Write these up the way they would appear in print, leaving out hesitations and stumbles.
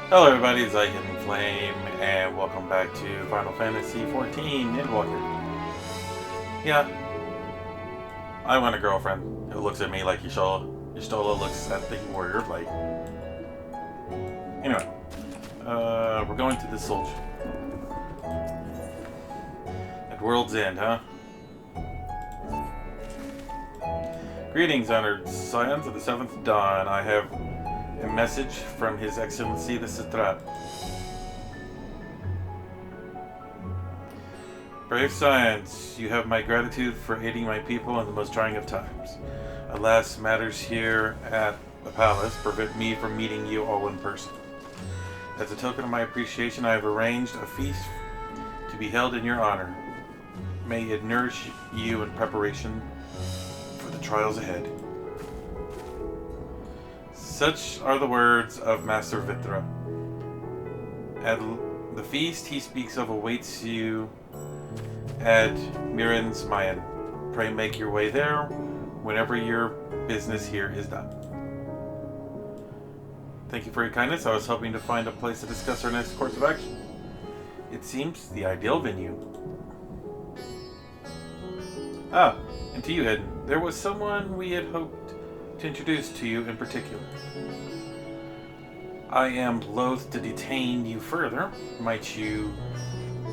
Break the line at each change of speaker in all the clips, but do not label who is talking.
Hello everybody, it's Icon Flame, and welcome back to Final Fantasy XIV Endwalker. Yeah, I want a girlfriend who looks at me like Y'shtola. Y'shtola looks at the Warrior of Light. Anyway, we're going to the Soldier. At World's End, huh? Greetings, honored scions of the 7th Dawn. I have a message from His Excellency the Satrap. Brave scions, you have my gratitude for aiding my people in the most trying of times. Alas, matters here at the palace prevent me from meeting you all in person. As a token of my appreciation, I have arranged a feast to be held in your honor. May it nourish you in preparation for the trials ahead. Such are the words of Master Vitra. At the feast he speaks of awaits you at Miran's Mayan. Pray make your way there whenever your business here is done. Thank you for your kindness. I was hoping to find a place to discuss our next course of action. It seems the ideal venue. Ah, and to you, Hidden. There was someone we had hoped to introduce to you in particular. I am loath to detain you further. Might you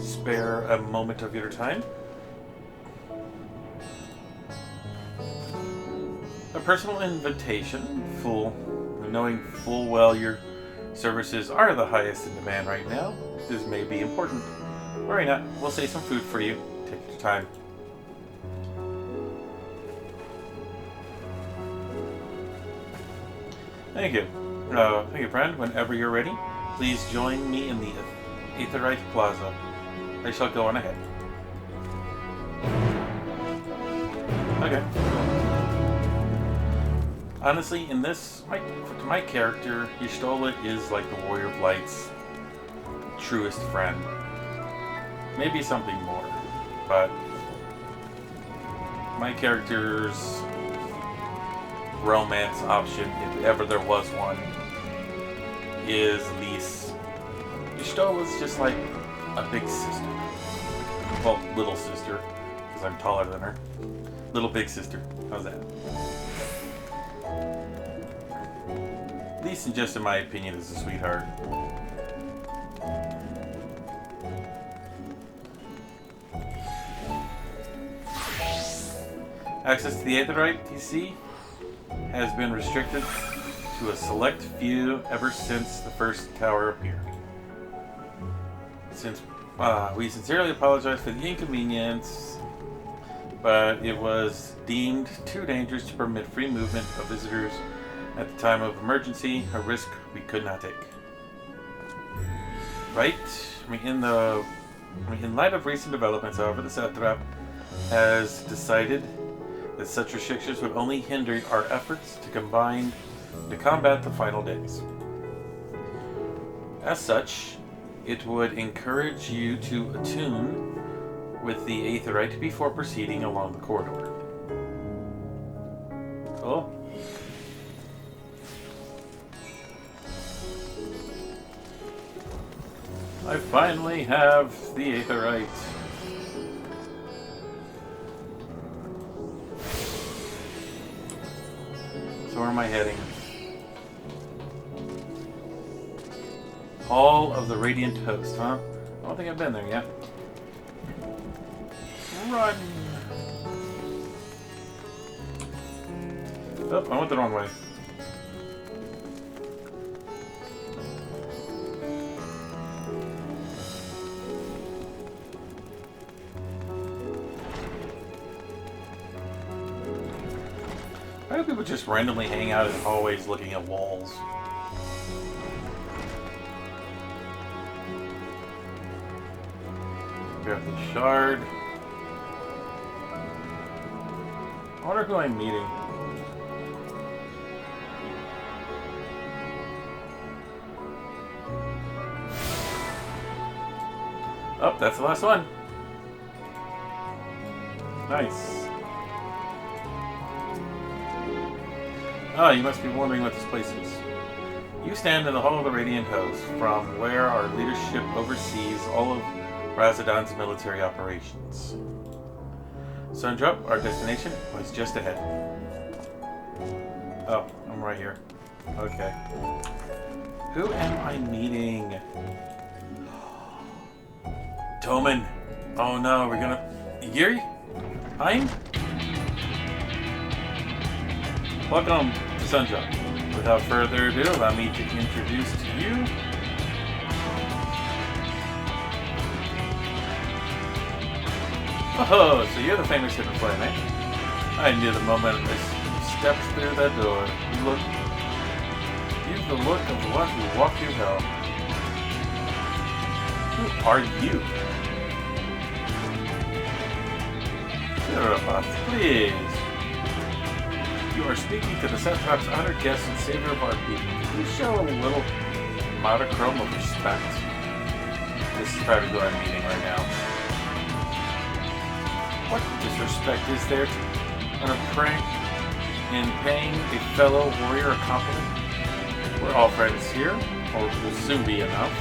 spare a moment of your time? A personal invitation, knowing full well your services are the highest in demand right now. This may be important. Worry not, we'll save some food for you. Take your time. Thank you. Thank you, friend. Whenever you're ready, please join me in the Aetherite Plaza. I shall go on ahead. Okay. Honestly, in this, to my character, Y'shtola is like the Warrior of Light's truest friend. Maybe something more, but my character's romance option, if ever there was one, is Lise. Y'shtola's just like a big sister. Well, little sister, because I'm taller than her. Little big sister. How's that? Lise, just in my opinion, is a sweetheart. Access to the Aetherite, you see, has been restricted to a select few ever since the first tower appeared. We sincerely apologize for the inconvenience, but it was deemed too dangerous to permit free movement of visitors at the time of emergency, a risk we could not take. Right? In light of recent developments, however, the Satrap has decided that such restrictions would only hinder our efforts to combat the final days. As such, it would encourage you to attune with the Aetherite before proceeding along the corridor. Cool. I finally have the Aetherite. So where am I heading? Hall of the Radiant Host, huh? I don't think I've been there yet. Run! Oh, I went the wrong way. Why do people just randomly hang out in hallways looking at walls? Grab the shard. I wonder who I'm meeting. Oh, that's the last one. Nice. Oh, you must be wondering what this place is. You stand in the Hall of the Radiant Host, from where our leadership oversees all of Razadon's military operations. Sundrup, our destination, was just ahead. Oh, I'm right here. Okay. Who am I meeting? Toman. Oh no, we're gonna... Yuri? Hein? Welcome to Sundrup. Without further ado, allow me to introduce to you... Oh, so you're the famous hidden flame, eh? I knew the moment I stepped through that door. You've the look of one who walked through hell. Who are you? Sirabot, please. You are speaking to the Satrap's honored guest and savior of our people. Can you show a little modicum of respect? This is probably who I'm meeting right now. What disrespect is there on a prank in paying a fellow warrior a compliment? We're all friends here, or will soon be enough.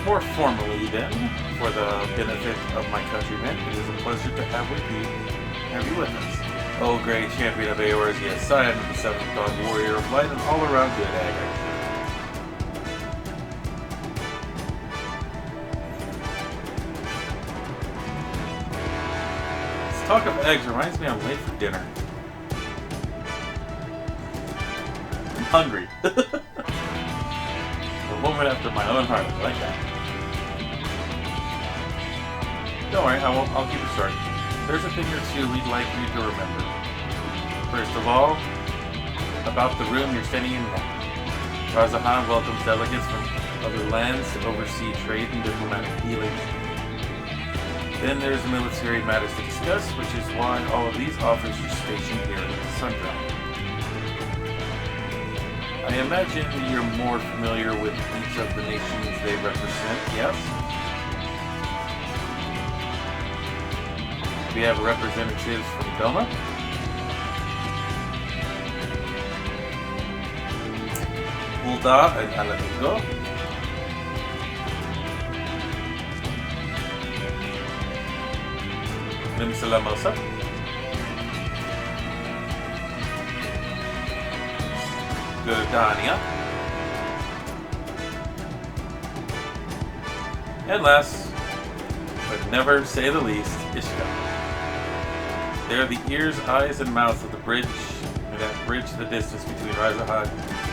More formally, then, for the benefit of my countrymen, it is a pleasure to have you with us. O great champion of Eorzea, scion of the seventh dawn, warrior of light, and all-around good agri. Talk of eggs reminds me I'm late for dinner. I'm hungry. A woman after my own heart. I like that. Don't worry, I'll keep it short. There's a thing or two we'd like you to remember. First of all, about the room you're standing in now. Razahan welcomes delegates from other lands to oversee trade and diplomatic dealings. Then there's military matters to discuss, which is why all of these officers are stationed here at the Sundrup. I imagine you're more familiar with each of the nations they represent, yes? We have representatives from Doma, Ulda and Alamigo, Nimsalamosa, Gurdania, and last, but never say the least, Ishka. They are the ears, eyes, and mouths of the bridge, and that bridge the distance between Razahan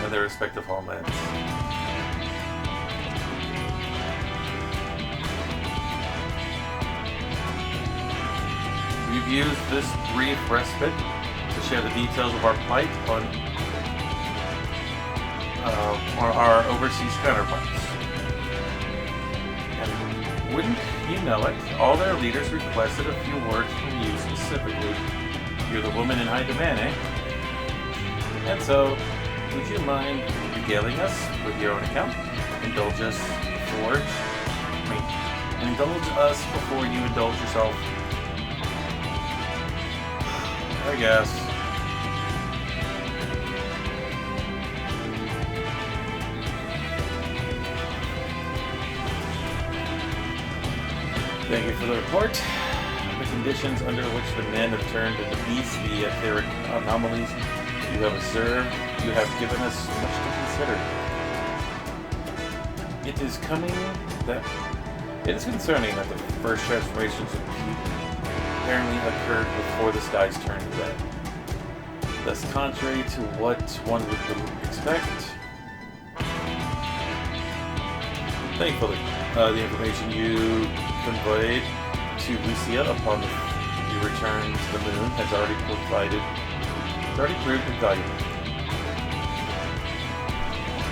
and their respective homelands. We've used this brief respite to share the details of our plight on our overseas counterparts. And wouldn't you know it, all their leaders requested a few words from you specifically. You're the woman in high demand, eh? And so, would you mind regaling us with your own account? Indulge us before you indulge yourself. I guess. Thank you for the report. The conditions under which the men have turned into beasts, the etheric anomalies you have observed, you have given us much to consider. It is concerning that the first transformations of apparently occurred before the skies turned red. Thus, contrary to what one would expect, thankfully, the information you conveyed to Lucia upon the return to the moon has already proved invaluable.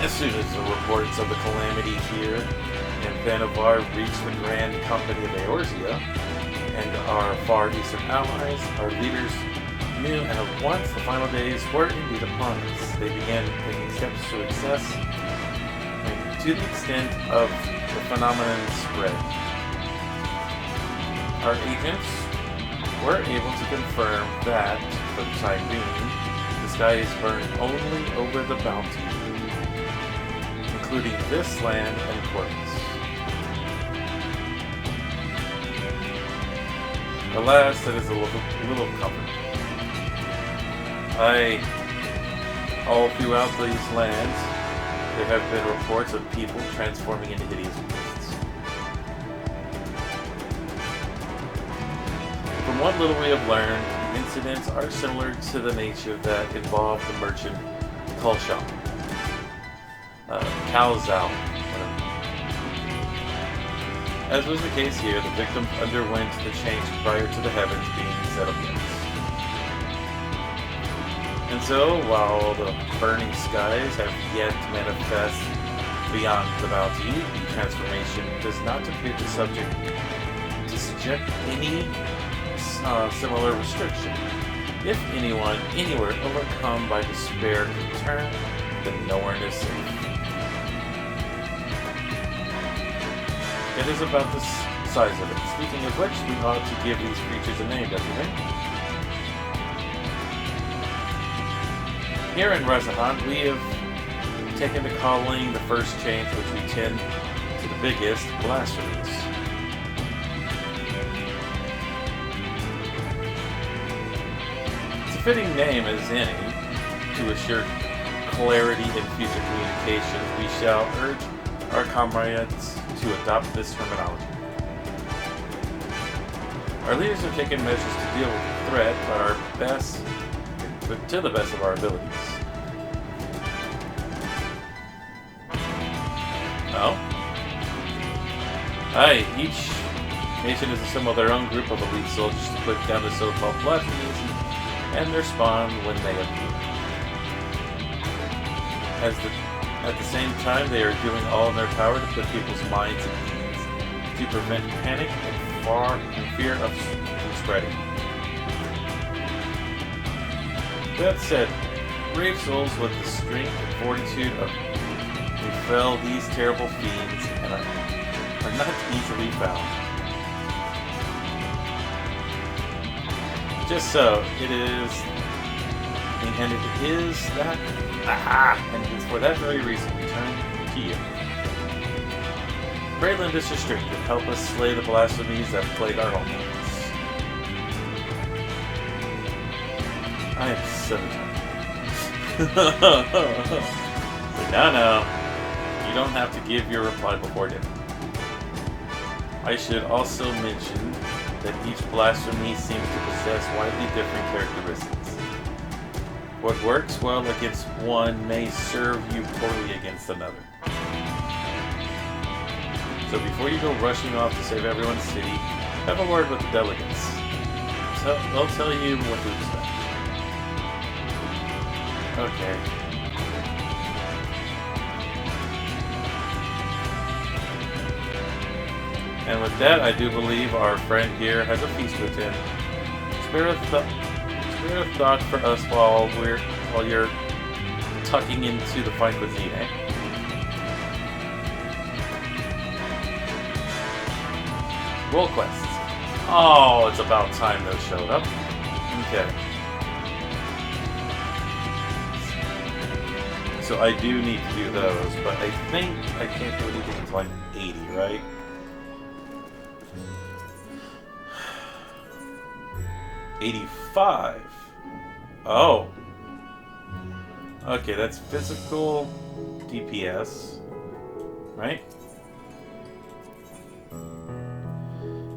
As soon as the reports of the calamity here in Vanavar reached the Grand Company of Eorzea and our Far Eastern allies, our leaders knew, and at once the final days were indeed upon us. They began taking steps to success, and to the extent of the phenomenon spread. Our agents were able to confirm that, for the time being, the skies burn only over the bounty, including this land and Corvus. Alas, that is a little comfort. All throughout these lands, there have been reports of people transforming into hideous beasts. From what little we have learned, the incidents are similar to the nature that involved the merchant Kalsham. Kalzal. As was the case here, the victims underwent the change prior to the heavens being set ablaze. And so, while the burning skies have yet to manifest beyond the bounty, the transformation does not appear to subject any similar restriction. If anyone, anywhere, overcome by despair can turn, then nowhere is safe. It is about the size of it. Speaking of which, we ought to give these creatures a name, don't you think? Here in Rezahan, we have taken to calling the first change, which we tend to the biggest, blasphemies. It's a fitting name as any. To assure clarity in future communications, we shall urge our comrades to adopt this terminology. Our leaders have taken measures to deal with the threat to the best of our abilities. Oh? Aye, each nation has assembled their own group of elite soldiers to put down the so-called blasphemies and their spawn when they appear. At the same time, they are doing all in their power to put people's minds at ease, to prevent panic and fear from spreading. That said, brave souls with the strength and fortitude of befell these terrible fiends and are not easily found. Just so, it is that. And it's for that very reason we turn to you. Pray lend us your strength and help us slay the blasphemies that plague our homelands. I am so tired. No. You don't have to give your reply before dinner. I should also mention that each blasphemy seems to possess widely different characteristics. What works well against one may serve you poorly against another. So before you go rushing off to save everyone's city, have a word with the delegates. They'll tell you what to expect. Okay. And with that, I do believe our friend here has a feast to attend. Spare a thought for us while you're tucking into the fine cuisine, eh? Roll quests. Oh, it's about time those showed up. Okay. So I do need to do those, but I think I can't do anything until I'm 80, right? $85. Oh. Okay, that's physical DPS, right?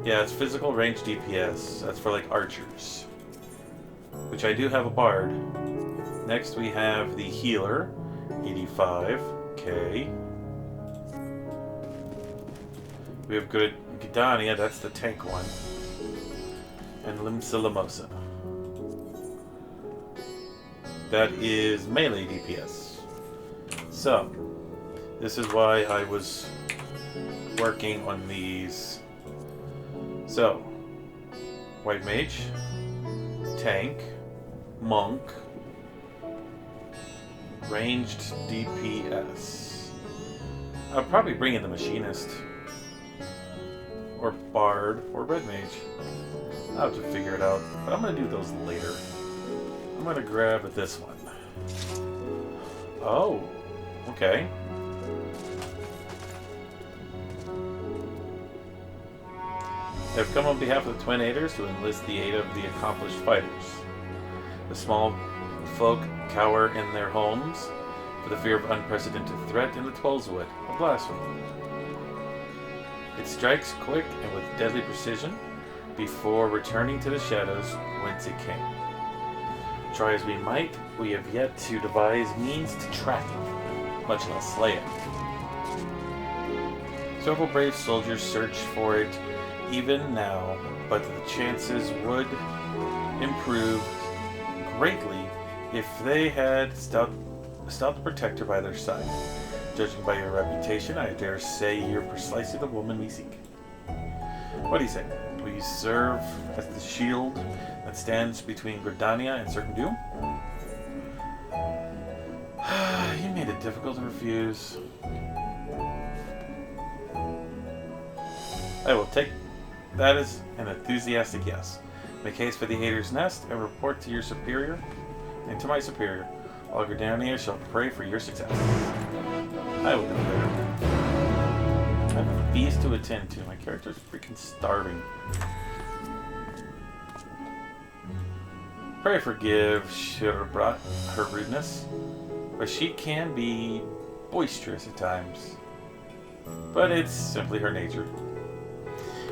Yeah, it's physical range DPS. That's for like archers, which I do have a bard. Next we have the healer, 85. Okay. We have good Gidania, that's the tank one. And Limsa Lamosa. That is melee DPS. So, this is why I was working on these. So, White Mage, Tank, Monk, Ranged DPS. I'll probably bring in the Machinist, or Bard, or Red Mage. I'll have to figure it out, but I'm going to do those later. I'm going to grab this one. Oh, okay. I've come on behalf of the Twinators to enlist the aid of the accomplished fighters. The small folk cower in their homes for the fear of unprecedented threat in the Twelveswood, a blasphemy. It strikes quick and with deadly precision before returning to the shadows whence it came. Try as we might, we have yet to devise means to track it, much less slay it. Several brave soldiers search for it even now, but the chances would improve greatly if they had stopped protector by their side. Judging by your reputation, I dare say you're precisely the woman we seek. What do you say? Will you serve as the shield that stands between Gridania and certain doom? You made it difficult to refuse. I will take that as an enthusiastic yes. Make haste for the Hater's Nest and report to your superior, and to my superior. All Gridania shall pray for your success. I will do better. I have a feast to attend to. My character's freaking starving. Pray forgive Shirbrat her rudeness, but she can be boisterous at times. But it's simply her nature.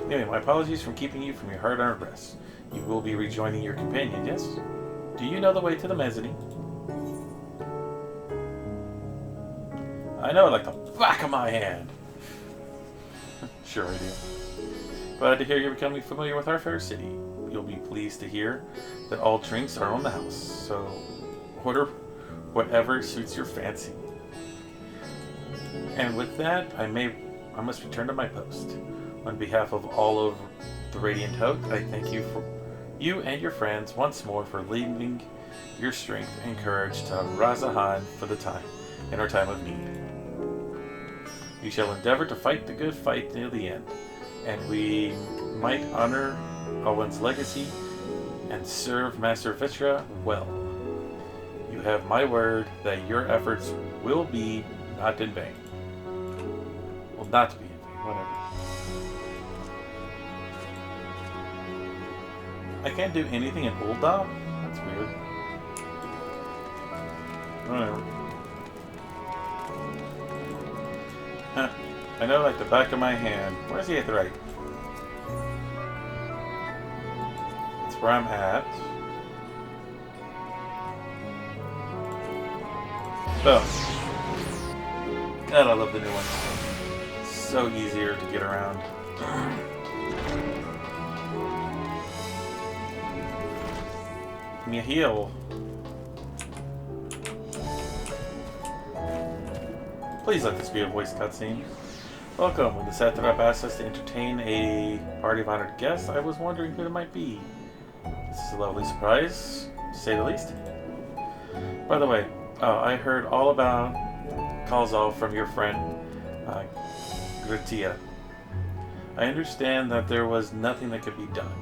Anyway, my apologies for keeping you from your hard-earned rest. You will be rejoining your companion, yes? Do you know the way to the mezzanine? I know it like the back of my hand. Sure I do. Glad to hear you're becoming familiar with our fair city. You'll be pleased to hear that all drinks are on the house, so order whatever suits your fancy. And with that, I must return to my post. On behalf of all of the Radiant Hope, I thank you and your friends once more for lending your strength and courage to Razahan for the time, in our time of need. We shall endeavor to fight the good fight near the end, and we might honor Owen's legacy and serve Master Vitra well. You have my word that your efforts will be not in vain. Will not be in vain, whatever. I can't do anything in Ul'dah? That's weird. Whatever. Huh. I know like the back of my hand. Where's the Aetheryte? That's where I'm at. Oh. God, I love the new one. So easier to get around. Give me a heal. Please let this be a voice cutscene. Welcome. When the Satrap asked us to entertain a party of honored guests, I was wondering who it might be. This is a lovely surprise, to say the least. By the way, I heard all about Kalzal from your friend, Gratia. I understand that there was nothing that could be done,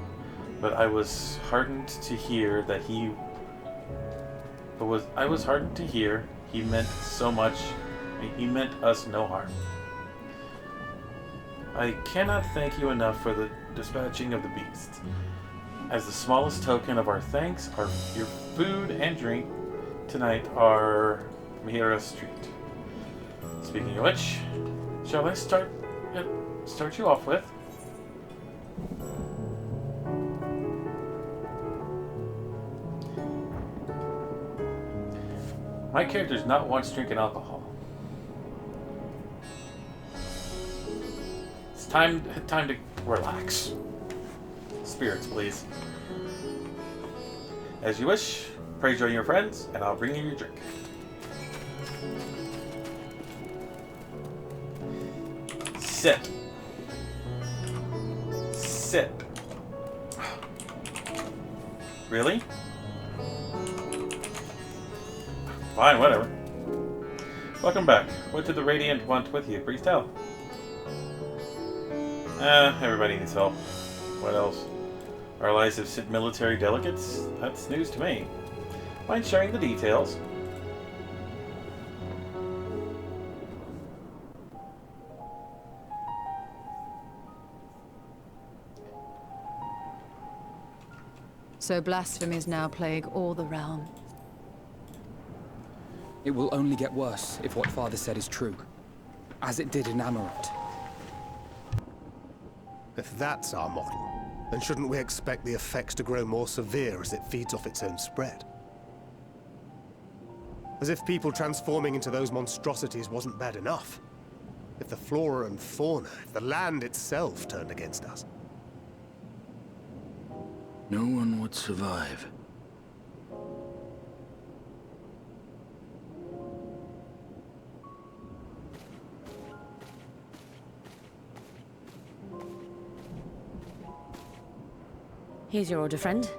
but I was heartened to hear that he meant so much. He meant us no harm. I cannot thank you enough for the dispatching of the beast. As the smallest token of our thanks, your food and drink tonight are Mihira's treat. Speaking of which, shall I start you off with? My character's not once drinking alcohol. It's time to relax. Spirits, please. As you wish, pray join your friends, and I'll bring you your drink. Sit. Sit. Really? Fine, whatever. Welcome back. What did the Radiant want with you? Please tell. Everybody needs help. What else? Our lives have sent military delegates? That's news to me. Mind sharing the details?
So blasphemies now plague all the realm.
It will only get worse if what Father said is true, as it did in Amarant.
If that's our model, then shouldn't we expect the effects to grow more severe as it feeds off its own spread? As if people transforming into those monstrosities wasn't bad enough. If the flora and fauna, if the land itself turned against us.
No one would survive.
Here's your order, friend.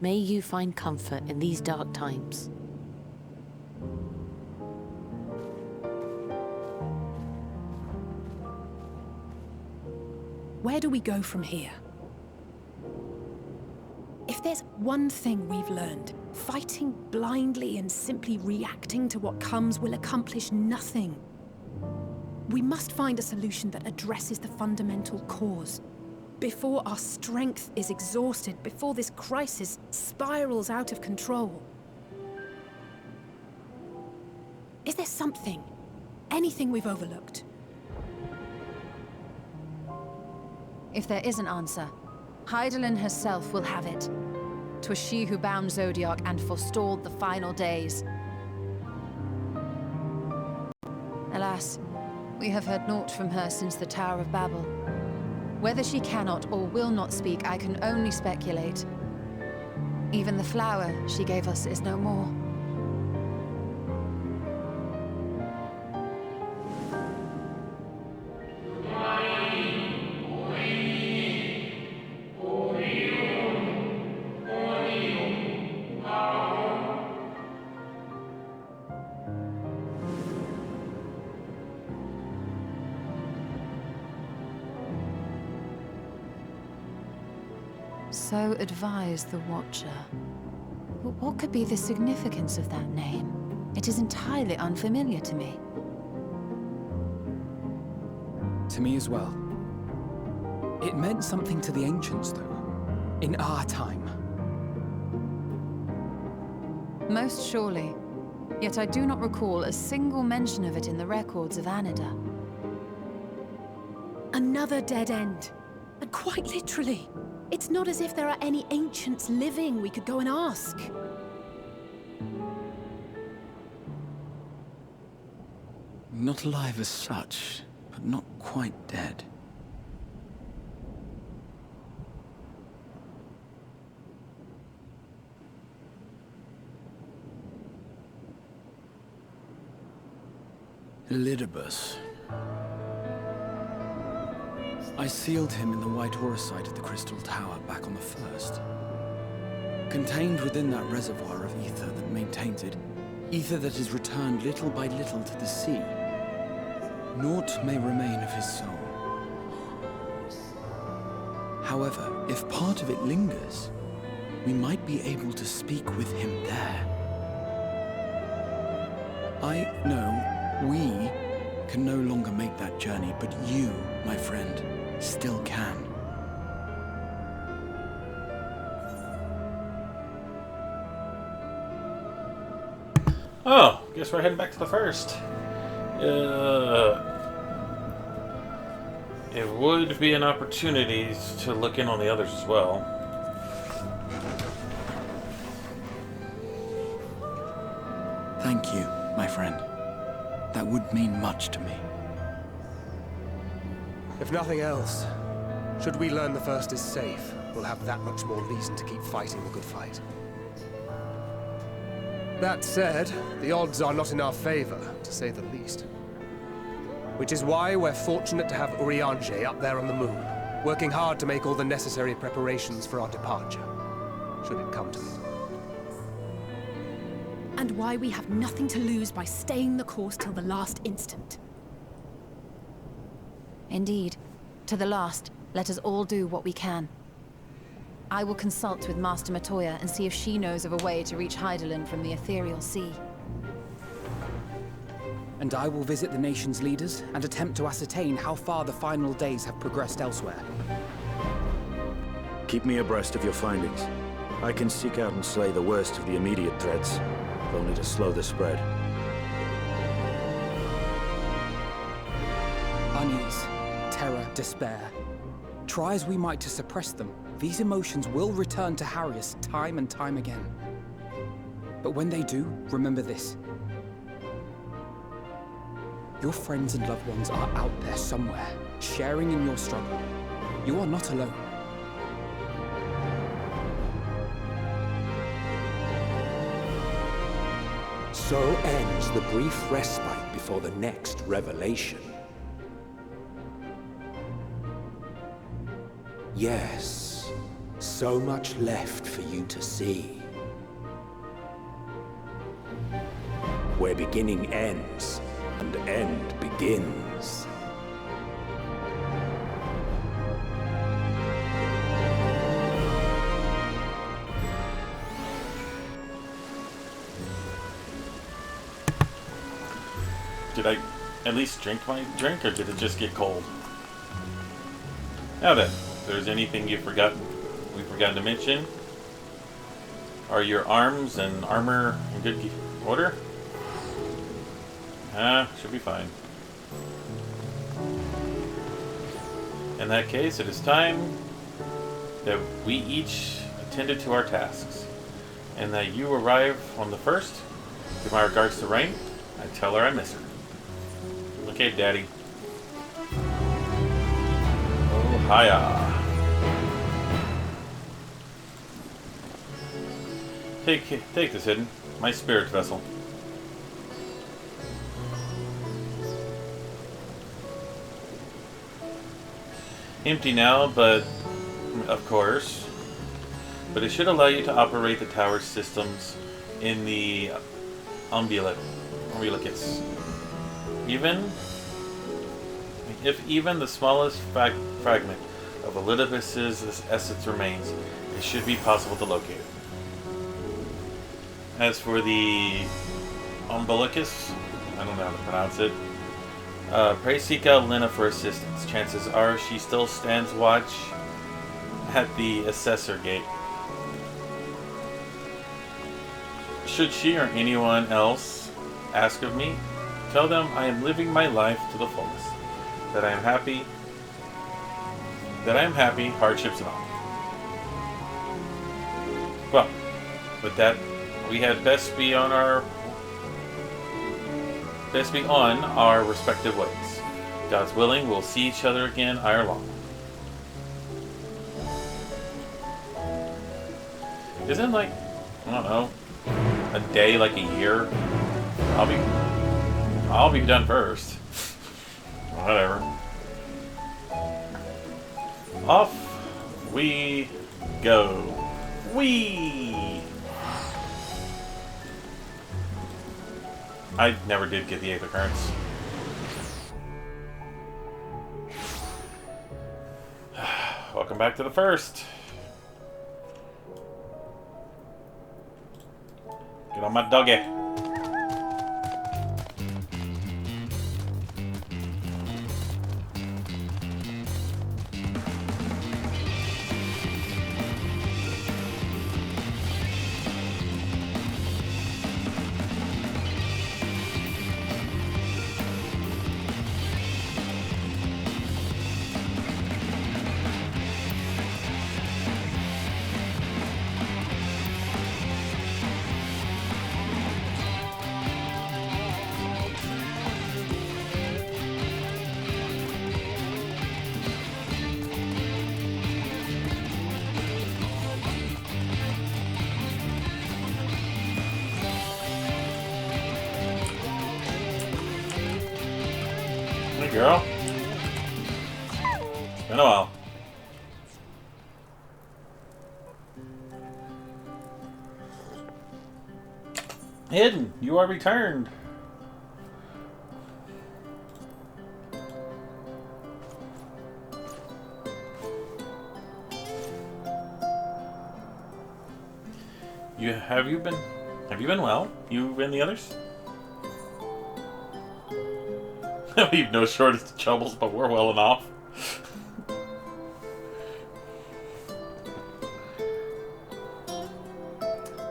May you find comfort in these dark times.
Where do we go from here? If there's one thing we've learned, fighting blindly and simply reacting to what comes will accomplish nothing. We must find a solution that addresses the fundamental cause. Before our strength is exhausted, before this crisis spirals out of control. Is there something, anything we've overlooked?
If there is an answer, Hydaelyn herself will have it. 'Twas she who bound Zodiac and forestalled the final days. Alas, we have heard naught from her since the Tower of Babel. Whether she cannot or will not speak, I can only speculate. Even the flower she gave us is no more. So advised the Watcher. But what could be the significance of that name? It is entirely unfamiliar to me.
To me as well. It meant something to the ancients, though. In our time.
Most surely. Yet I do not recall a single mention of it in the records of Anida.
Another dead end. And quite literally. It's not as if there are any ancients living we could go and ask.
Not alive as such, but not quite dead. Elidibus. I sealed him in the White Horosite of the Crystal Tower back on the first. Contained within that reservoir of ether that maintains it, ether that is returned little by little to the sea, naught may remain of his soul. However, if part of it lingers, we might be able to speak with him there. I know we can no longer make that journey, but you, my friend, still can.
Oh, guess we're heading back to the first. It would be an opportunity to look in on the others as well.
Thank you, my friend. That would mean much to me.
If nothing else, should we learn the first is safe, we'll have that much more reason to keep fighting the good fight. That said, the odds are not in our favor, to say the least. Which is why we're fortunate to have Urianger up there on the moon, working hard to make all the necessary preparations for our departure, should it come to it.
And why we have nothing to lose by staying the course till the last instant.
Indeed. To the last, let us all do what we can. I will consult with Master Matoya and see if she knows of a way to reach Hydaelyn from the ethereal sea.
and I will visit the nation's leaders and attempt to ascertain how far the final days have progressed elsewhere.
Keep me abreast of your findings. I can seek out and slay the worst of the immediate threats, if only to slow the spread.
Unease, terror, despair. Try as we might to suppress them, these emotions will return to harry us time and time again. But when they do, remember this. Your friends and loved ones are out there somewhere, sharing in your struggle. You are not alone.
So ends the brief respite before the next revelation. Yes, so much left for you to see. Where beginning ends, and end begins.
Did I at least drink my drink, or did it just get cold? Now then, if there's anything we've forgotten to mention, are your arms and armor in good order? Should be fine. In that case, it is time that we each attended to our tasks, and that you arrive on the first. Give my regards to Rain. I tell her I miss her. Okay, Daddy. Oh, hiya. Take this, Hidden. My spirit vessel. Empty now, but of course. But it should allow you to operate the tower systems in the umbilicus. If even the smallest fragment of Elidibus's essence remains, it should be possible to locate it. As for the umbilicus, I don't know how to pronounce it. Pray seek out Lena for assistance. Chances are she still stands watch at the assessor gate. Should she or anyone else ask of me, tell them I am living my life to the fullest. That I am happy, hardships and all. Well, with that, we had best be on our respective ways. God's willing, we'll see each other again ere long. Isn't like, I don't know, a day like a year? I'll be done first. Whatever. Off we go. Whee! I never did get the Aether Currents. Welcome back to the first. Get on my doggy. Hey, girl. It's been a while. Hidden, you are returned. Have you been well? You and the others? We've no shortage of troubles, but we're well enough.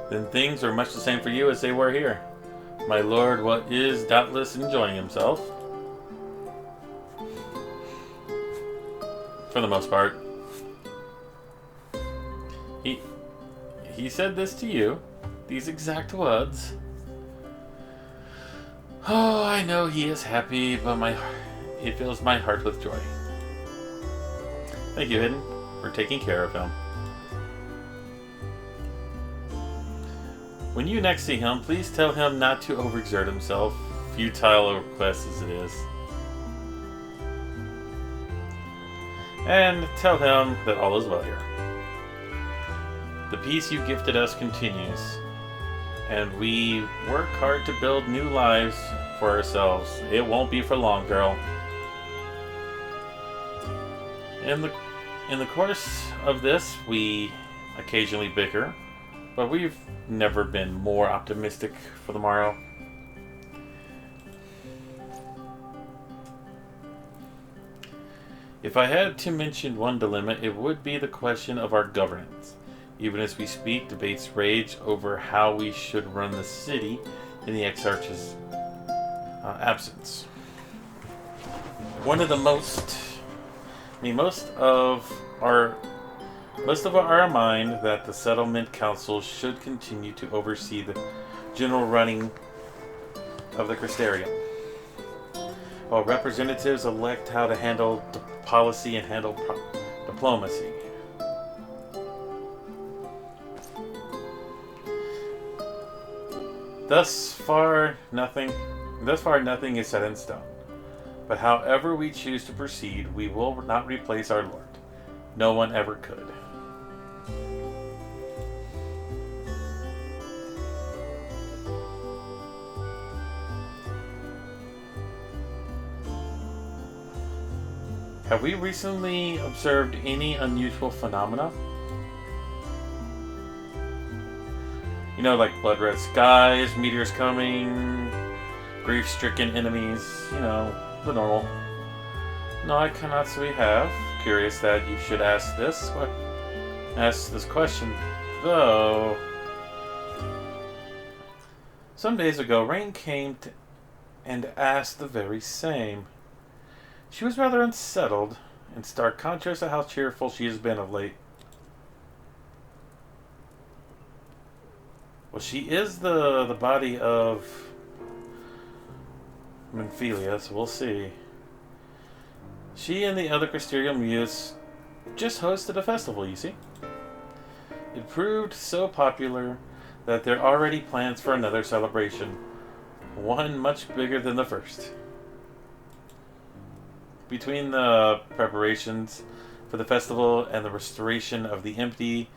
Then things are much the same for you as they were here. My lord, what is doubtless enjoying himself. For the most part. He said this to you. These exact words. Oh, I know he is happy, but it fills my heart with joy. Thank you, Hidden, for taking care of him. When you next see him, please tell him not to overexert himself, futile a request as it is. And tell him that all is well here. The peace you gifted us continues, and we work hard to build new lives for ourselves. It won't be for long, girl. In the course of this, we occasionally bicker, but we've never been more optimistic for the morrow. If I had to mention one dilemma, it would be the question of our governance. Even as we speak, debates rage over how we should run the city in the Exarch's absence. One of the most of our mind that the Settlement Council should continue to oversee the general running of the Crystarium, while representatives elect how to handle policy and handle diplomacy. Thus far, nothing is set in stone. But however we choose to proceed, we will not replace our Lord. No one ever could. Have we recently observed any unusual phenomena? You know, like blood red skies, meteors coming, grief-stricken enemies, you know, the normal. No, I cannot say we have. Curious that you should ask this question, though. Some days ago, Rain came and asked the very same. She was rather unsettled, in stark contrast to how cheerful she has been of late. Well, she is the body of Menphelia, so we'll see. She and the other Crystarium youths just hosted a festival, you see. It proved so popular that there are already plans for another celebration, one much bigger than the first. Between the preparations for the festival and the restoration of the empty,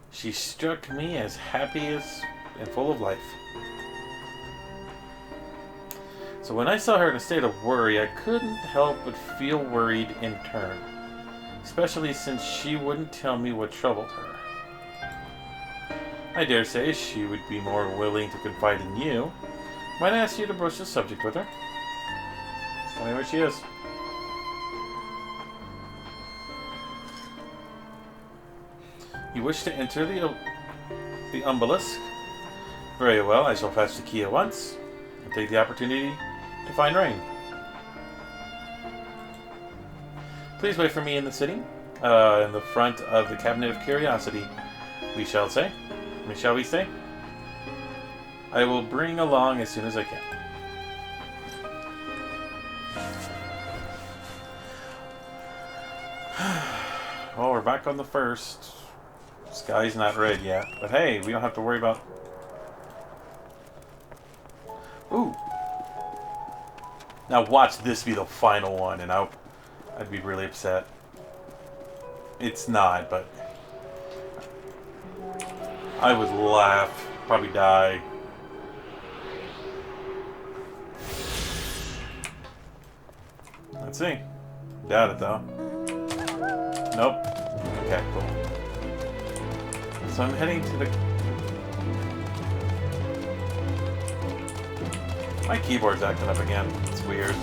she struck me as happy and full of life. So when I saw her in a state of worry, I couldn't help but feel worried in turn, especially since she wouldn't tell me what troubled her. I dare say she would be more willing to confide in you. Might I ask you to broach the subject with her? Tell me where she is. You wish to enter the obelisk? Very well, I shall fetch the key at once and take the opportunity to find Rain. Please wait for me in the city, in the front of the Cabinet of Curiosity. Shall we say? I will bring along as soon as I can. Well, we're back on the first. Sky's not red yet, but hey, we don't have to worry about... Ooh! Now watch this be the final one, and I'd be really upset. It's not, but... I would laugh, probably die. Let's see. Doubt it, though. Nope. Okay, cool. So I'm heading to the... My keyboard's acting up again. It's weird.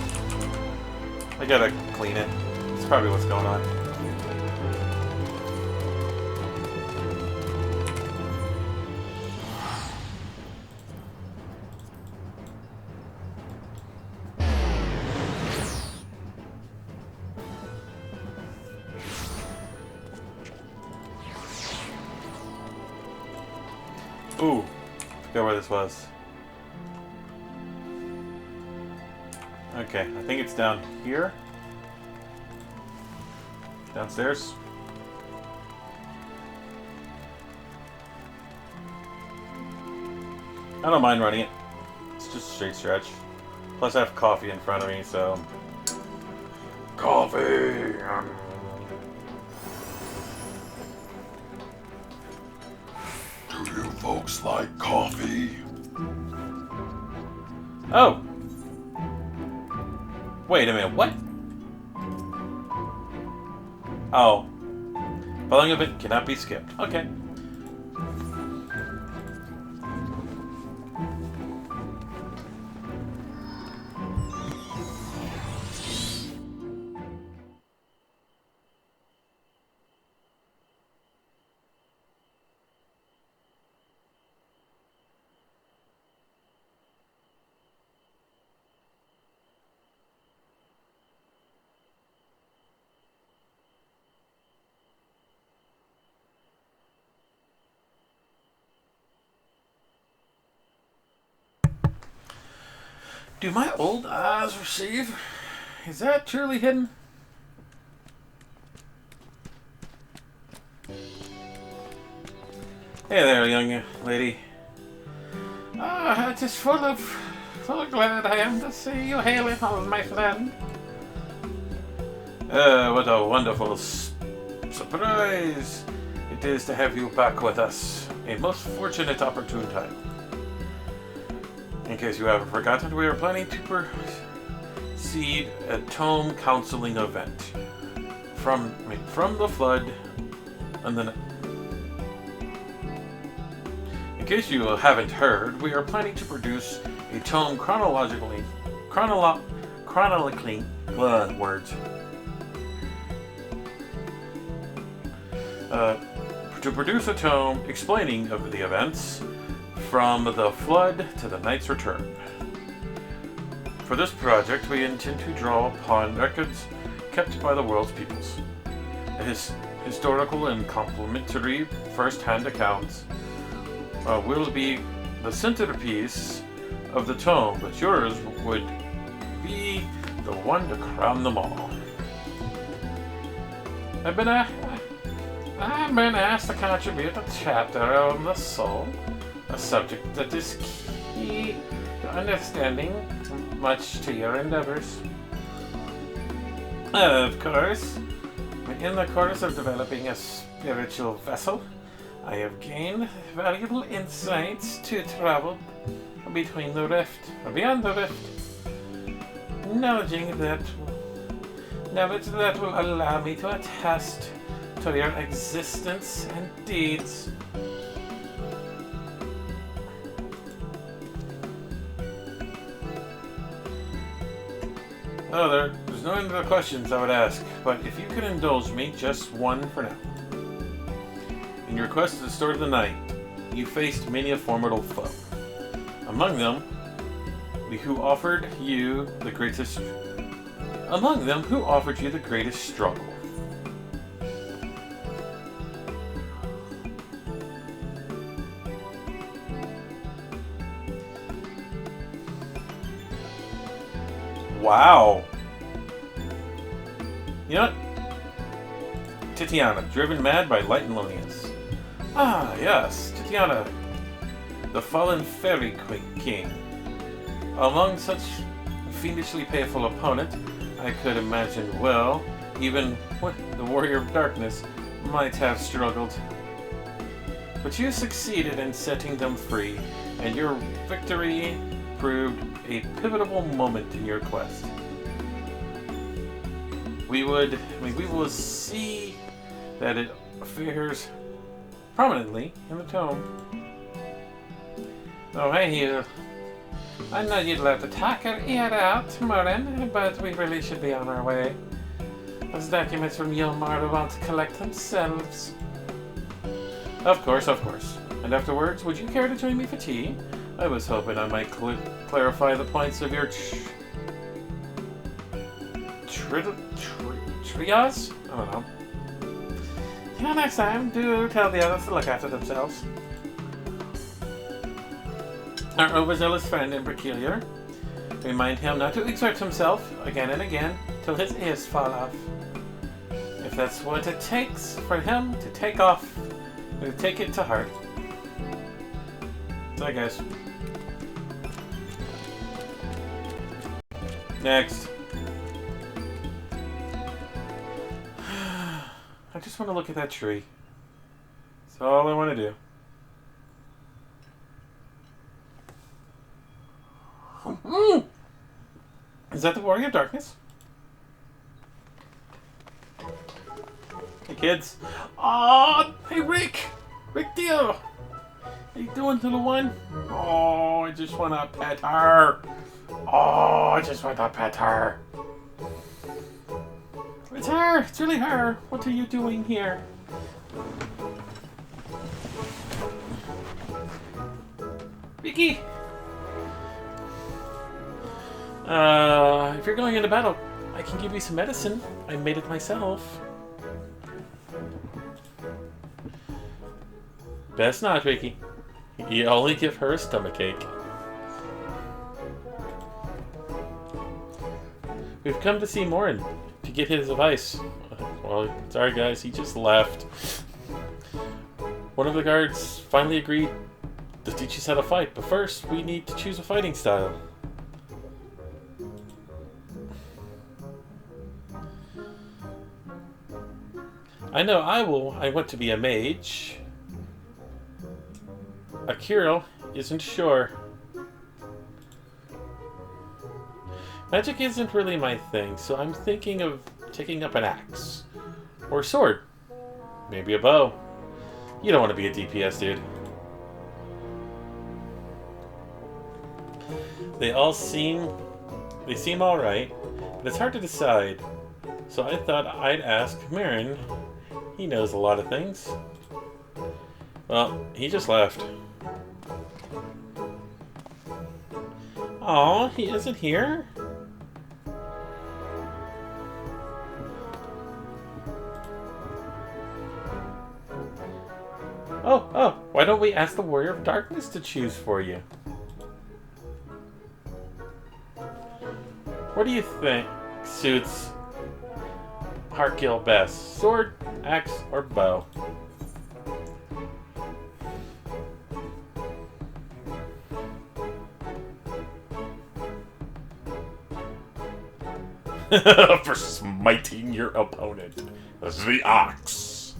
I gotta clean it. That's probably what's going on. Ooh, forgot where this was. Okay, I think it's down here. Downstairs. I don't mind running it. It's just a straight stretch. Plus I have coffee in front of me, so... Coffee!
Do you folks like coffee?
Oh! Wait a minute, what? Oh. Following event cannot be skipped. Okay. Do my old eyes receive? Is that truly hidden? Hey there, young lady. It is full glad I am to see you hailing home, my friend. What a wonderful surprise it is to have you back with us. A most fortunate opportune time. In case you haven't forgotten, we are planning to proceed a tome counseling event from the flood and then. In case you haven't heard, we are planning to produce a tome chronologically words. To produce a tome explaining of the events from the flood to the Knight's return. For this project, we intend to draw upon records kept by the world's peoples. Historical and complementary first-hand accounts will be the centerpiece of the tome, but yours would be the one to crown them all. I've been asked to contribute a chapter on the soul, a subject that is key to understanding much to your endeavors. Of course, in the course of developing a spiritual vessel, I have gained valuable insights to travel between the rift, or beyond the rift. Knowledge that will allow me to attest to your existence and deeds. Oh, there's no end to the questions I would ask, but if you could indulge me, just one for now. In your quest to the Sword of the Night, you faced many a formidable foe. Among them, who offered you the greatest struggle. Wow. You know what? Titiana, driven mad by Light and Loneliness. Ah, yes, Titiana, the fallen fairy king. Among such fiendishly painful opponent, I could imagine well, even the Warrior of Darkness might have struggled. But you succeeded in setting them free, and your victory proved a pivotal moment in your quest. We will see that it appears prominently in the tome. Oh, hey, I know you'd let the tacker ear out, Merlin, but we really should be on our way. Those documents from Yilmar want to collect themselves. Of course, of course. And afterwards, would you care to join me for tea? I was hoping I might clarify the points of your triage? I don't know. Till next time, do tell the others to look after themselves. Our overzealous friend in Peculiar, remind him not to exert himself again and again till his ears fall off. If that's what it takes for him to take off, we'll take it to heart. So, guys. Next. I just want to look at that tree. That's all I want to do. Is that the Warrior of Darkness? Hey, kids. Aw, hey, Rick! Rick Deal! How you doing, little one? Oh, I just want to pet her. Oh, I just want to pet her. It's her! It's really her! What are you doing here? Vicky! If you're going into battle, I can give you some medicine. I made it myself. Best not, Vicky. You only give her a stomachache. We've come to see Morin to get his advice. Well, sorry guys, he just left. One of the guards finally agreed to teach us how to fight, but first we need to choose a fighting style. I know I want to be a mage. Akiro isn't sure. Magic isn't really my thing, so I'm thinking of taking up an axe. Or a sword. Maybe a bow. You don't want to be a DPS, dude. They seem alright, but it's hard to decide. So I thought I'd ask Marin. He knows a lot of things. Well, he just left. Aw, he isn't here? Oh, why don't we ask the Warrior of Darkness to choose for you? What do you think suits Harkill best? Sword, axe, or bow? For smiting your opponent. The axe.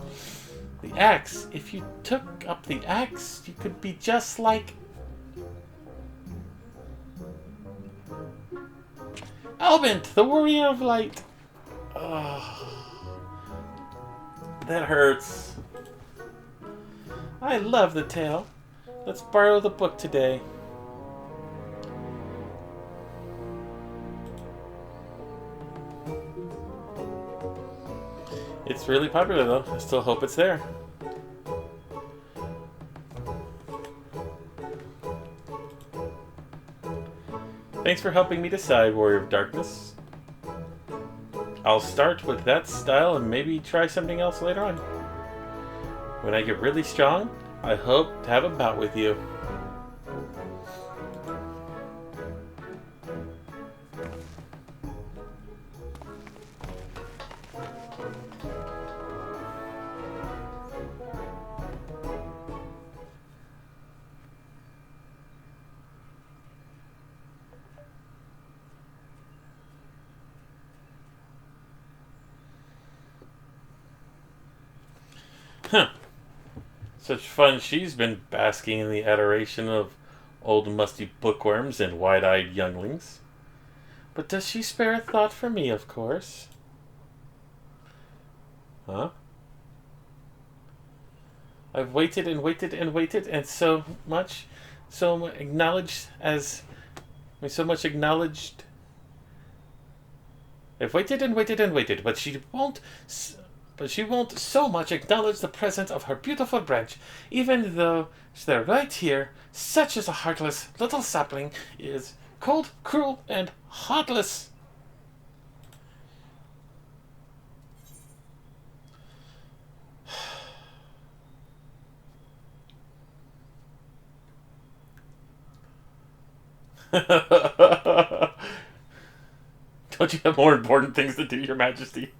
The axe? If you took up the axe, you could be just like Albint, the Warrior of Light. Oh, that hurts. I love the tale. Let's borrow the book today. It's really popular though. I still hope it's there. Thanks for helping me decide, Warrior of Darkness. I'll start with that style and maybe try something else later on. When I get really strong, I hope to have a bout with you. Huh. Such fun she's been basking in the adoration of old musty bookworms and wide-eyed younglings. But does she spare a thought for me, of course? Huh? I've waited and waited and waited, and so acknowledged as We so much acknowledged. I've waited and waited and waited, but she won't so much acknowledge the presence of her beautiful branch, even though they're right here. Such as a heartless little sapling is cold, cruel, and heartless. Don't you have more important things to do, Your Majesty?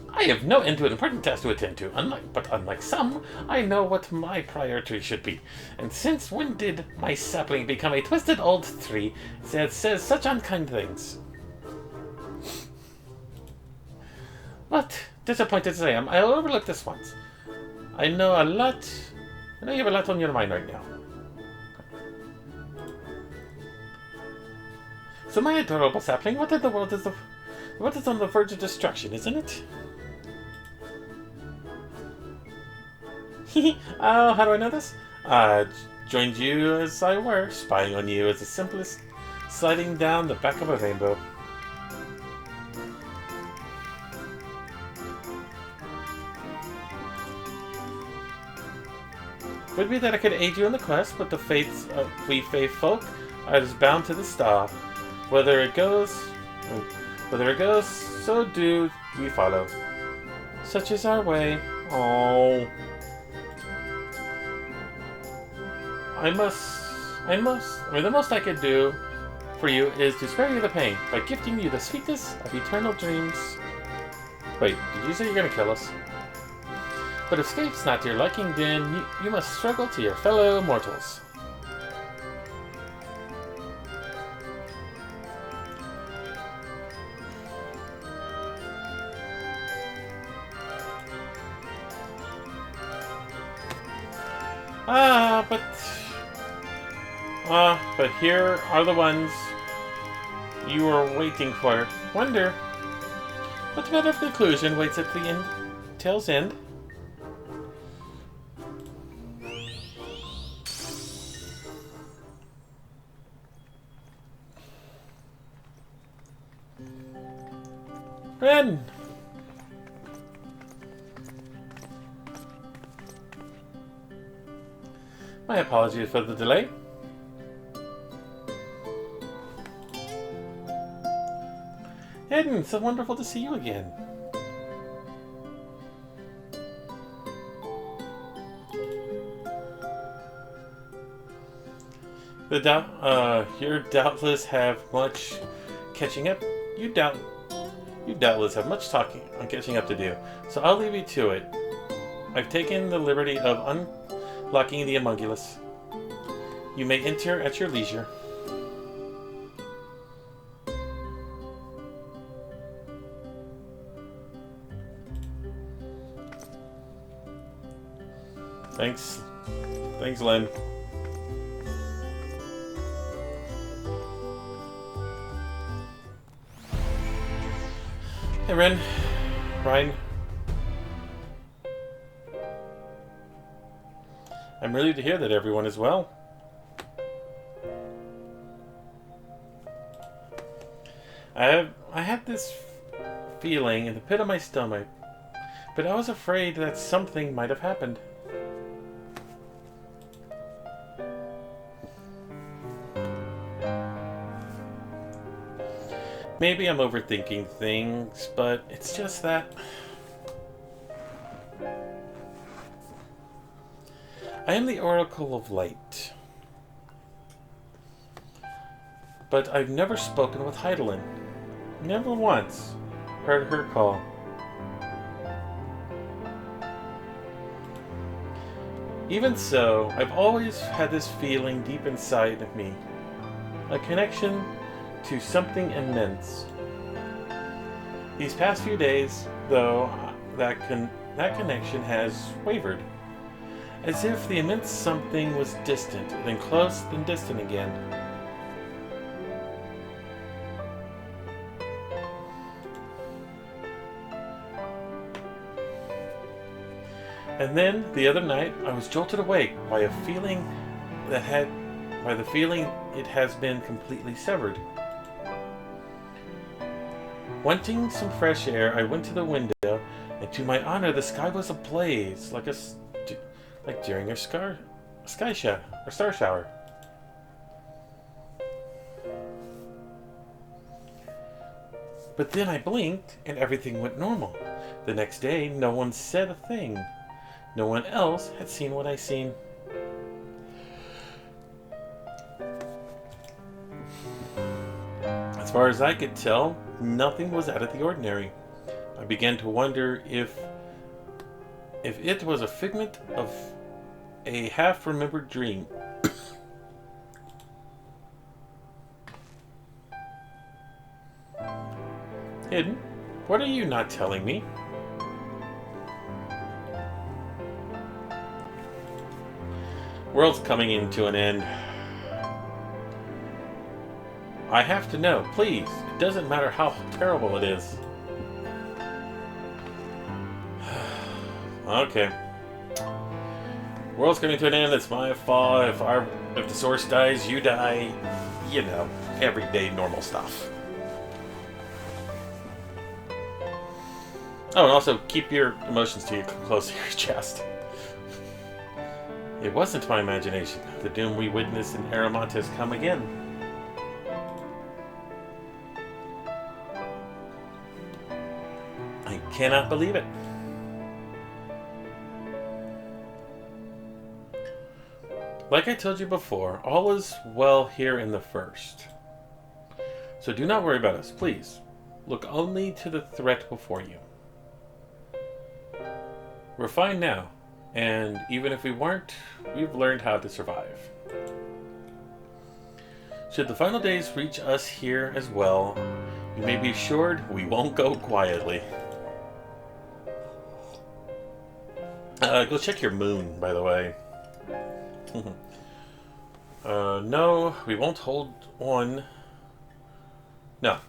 I have no end to an important task to attend to. Unlike some, I know what my priority should be. And since when did my sapling become a twisted old tree that says such unkind things? But, disappointed as I am, I'll overlook this once. I know you have a lot on your mind right now. So my adorable sapling, what in the world is what is on the verge of destruction, isn't it? Oh, how do I know this? Joined you as I were, spying on you as the simplest sliding down the back of a rainbow. Could be that I could aid you in the quest, but the fates of we faith folk are as bound to the star. Whether it goes, so do we follow. Such is our way. Oh. The most I could do for you is to spare you the pain by gifting you the sweetness of eternal dreams. Wait, did you say you're gonna kill us? But if escape's not to your liking, then you must struggle to your fellow mortals. But here are the ones you were waiting for. Wonder what better conclusion waits at the tale's end? Ren! My apologies for the delay. Eden, so wonderful to see you again. You doubtless have much catching up. You doubtless have much talking on catching up to do, so I'll leave you to it. I've taken the liberty of unlocking the homunculus. You may enter at your leisure. Thanks, Len. Hey, Ren. Ryan. I'm relieved to hear that everyone is well. I had this feeling in the pit of my stomach, but I was afraid that something might have happened. Maybe I'm overthinking things, but it's just that I am the Oracle of Light. But I've never spoken with Heidelin. Never once heard her call. Even so, I've always had this feeling deep inside of me. A connection to something immense. These past few days, though, that connection has wavered. As if the immense something was distant, then close, then distant again. And then, the other night, I was jolted awake by a feeling by the feeling it has been completely severed. Wanting some fresh air, I went to the window, and to my honor, the sky was ablaze, like during a star shower. But then I blinked, and everything went normal. The next day, no one said a thing. No one else had seen what I seen. As far as I could tell, nothing was out of the ordinary. I began to wonder if it was a figment of a half-remembered dream. Hidden, what are you not telling me? World's coming into an end. I have to know, please. It doesn't matter how terrible it is. Okay. World's coming to an end. It's my fault. If the source dies, you die. You know, everyday normal stuff. Oh, and also keep your emotions close to your chest. It wasn't my imagination. The doom we witnessed in Aramont has come again. I cannot believe it. Like I told you before, all is well here in the first. So do not worry about us, please. Look only to the threat before you. We're fine now, and even if we weren't, we've learned how to survive. Should the final days reach us here as well, you may be assured we won't go quietly. Go check your moon, by the way. No, we won't hold on. No,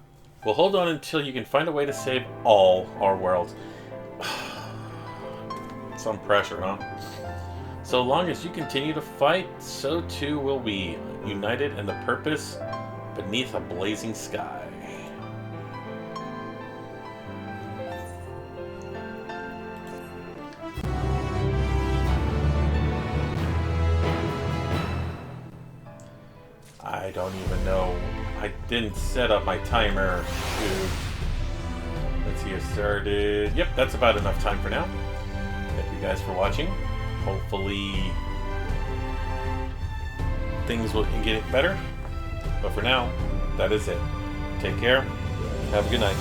we'll hold on until you can find a way to save all our worlds. Some pressure, huh? So long as you continue to fight, so too will we, united in the purpose beneath a blazing sky. I don't even know. I didn't set up my timer. Dude. Let's see, it started. Yep, that's about enough time for now. Thank you guys for watching. Hopefully things will get better. But for now, that is it. Take care. Have a good night.